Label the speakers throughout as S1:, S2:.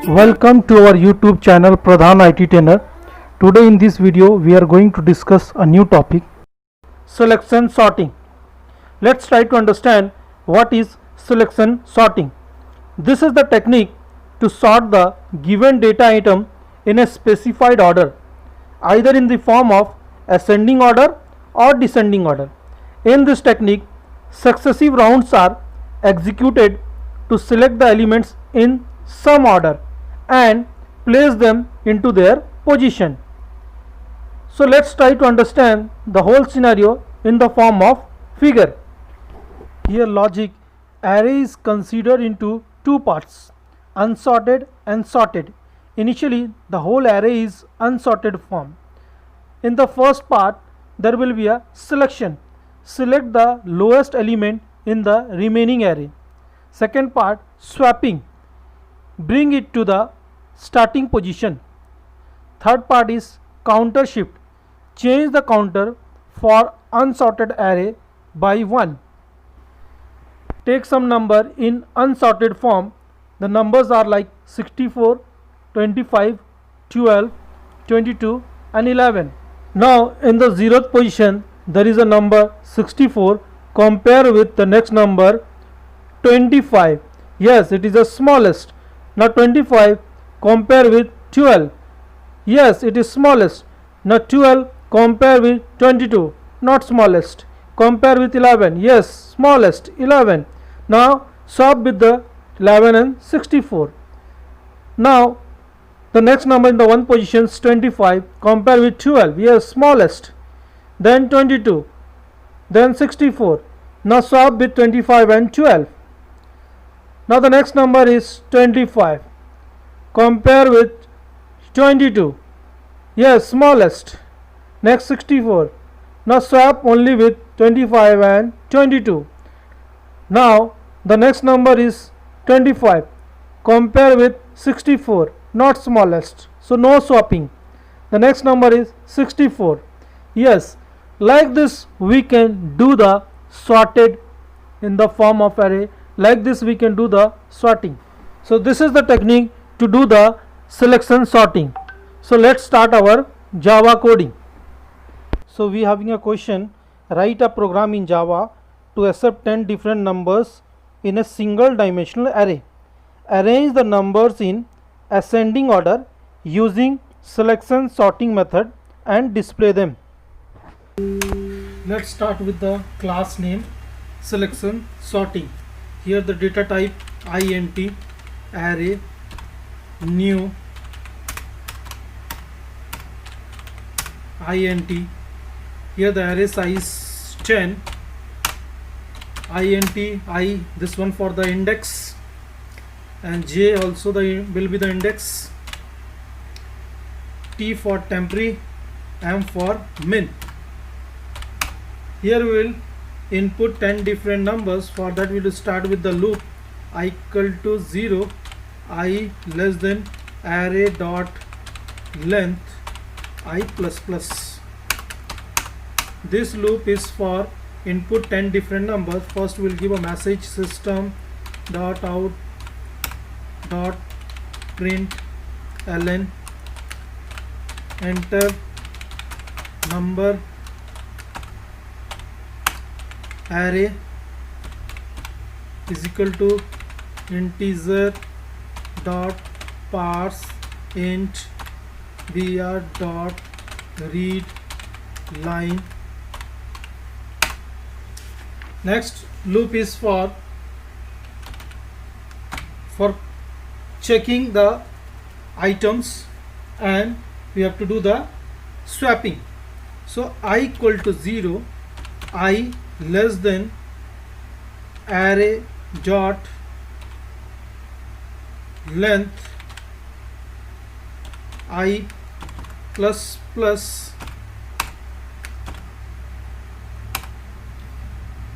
S1: Welcome to our YouTube channel Pradhan IT Trainer. Today in this video we are going to discuss a new topic, selection sorting. Let's try to understand what is selection sorting. This is the technique to sort the given data item in a specified order, either in the form of ascending order or descending order. In this technique, successive rounds are executed to select the elements in some order and place them into their position. So let's try to understand the whole scenario in the form of figure. Here logic, array is considered into two parts, unsorted and sorted. Initially the whole array is unsorted form. In the first part there will be a selection. Select the lowest element in the remaining array. Second part, swapping. Bring it to the starting position. Third part is counter shift. Change the counter for unsorted array by 1. Take some number in unsorted form. The numbers are like 64, 25, 12, 22 and 11. Now in the 0th position there is a number 64. Compare with the next number 25. Yes, it is the smallest. Now 25 compare with 12. Yes, it is smallest. Now 12 compare with 22. Not smallest. Compare with 11. Yes, smallest. 11. Now swap with the 11 and 64. Now the next number in the 1 position is 25. Compare with 12. Yes, smallest. Then 22. Then 64. Now swap with 25 and 12. Now the next number is 25. Compare with 22. Yes, smallest. Next 64. Now swap only with 25 and 22. Now the next number is 25. Compare with 64. Not smallest. So no swapping. The next number is 64. Yes, like this we can do the sorted in the form of array. Like this we can do the sorting. So this is the technique to do the selection sorting. So let's start our Java coding. So we having a question, write a program in Java to accept 10 different numbers in a single dimensional array. Arrange the numbers in ascending order using selection sorting method and display them. Let's start with the class name selection sorting. Here the data type int, array, new, int. Here the array size 10, int I, this one for the index, and j also will be the index, t for temporary, m for min. Here we will input 10 different numbers. For that we will start with the loop I equal to 0, I less than array dot length I plus plus. This loop is for input 10 different numbers. First we will give a message system dot out dot print ln, enter number array is equal to integer dot parse int br dot read line. Next loop is for checking the items, and we have to do the swapping. So I equal to 0, I less than array dot length I plus plus.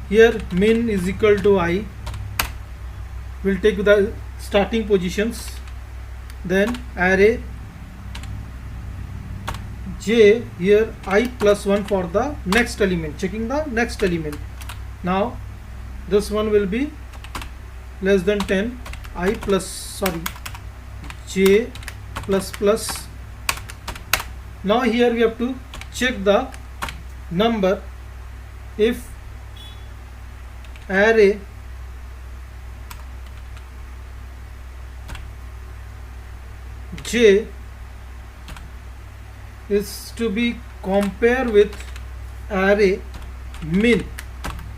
S1: Here min is equal to I. We'll take the starting positions. Then array j, here I plus 1 for the next element, checking the next element. Now this one will be less than 10, I plus, sorry, j plus plus. Now here we have to check the number. If array j is to be compared with array min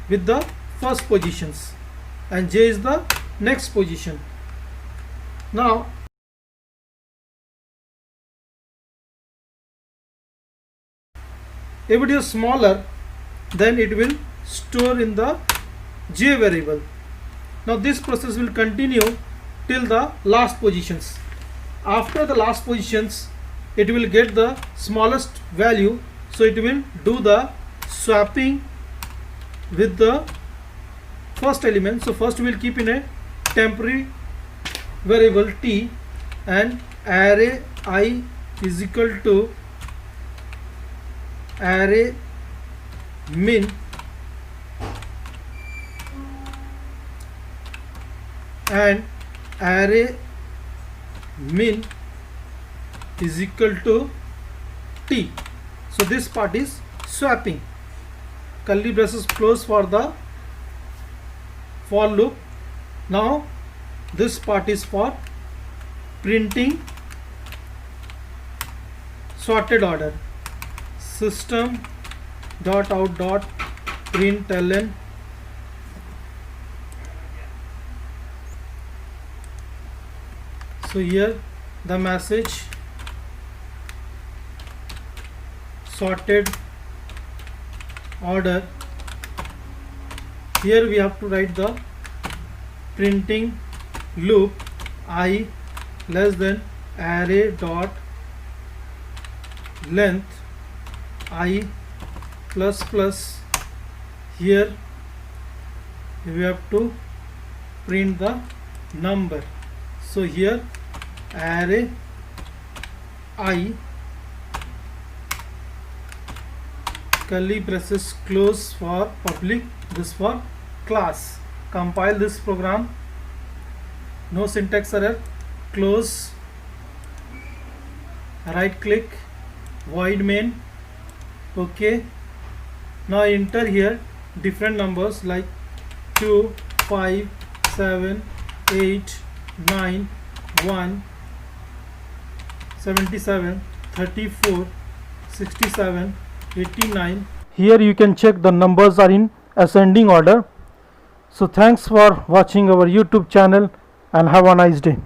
S1: with the first positions and j is the next position. Now if it is smaller, then it will store in the j variable. Now this process will continue till the last positions. After the last positions, it will get the smallest value, so it will do the swapping with the first element. So first we will keep in a temporary variable t, and array I is equal to array min and array min is equal to t. So this part is swapping. Curly braces close for the for loop. Now this part is for printing sorted order. System dot out dot println so here the message sorted order. Here we have to write the printing loop I less than array dot length I plus plus. Here we have to print the number. So here array I curly braces close for public, this for class. Compile this program, no syntax error, close, right click, void main, okay. Now enter here different numbers like 2, 5, 7, 8, 9, 1, 77, 34, 67, 89. Here you can check the numbers are in ascending order. So thanks for watching our YouTube channel and have a nice day.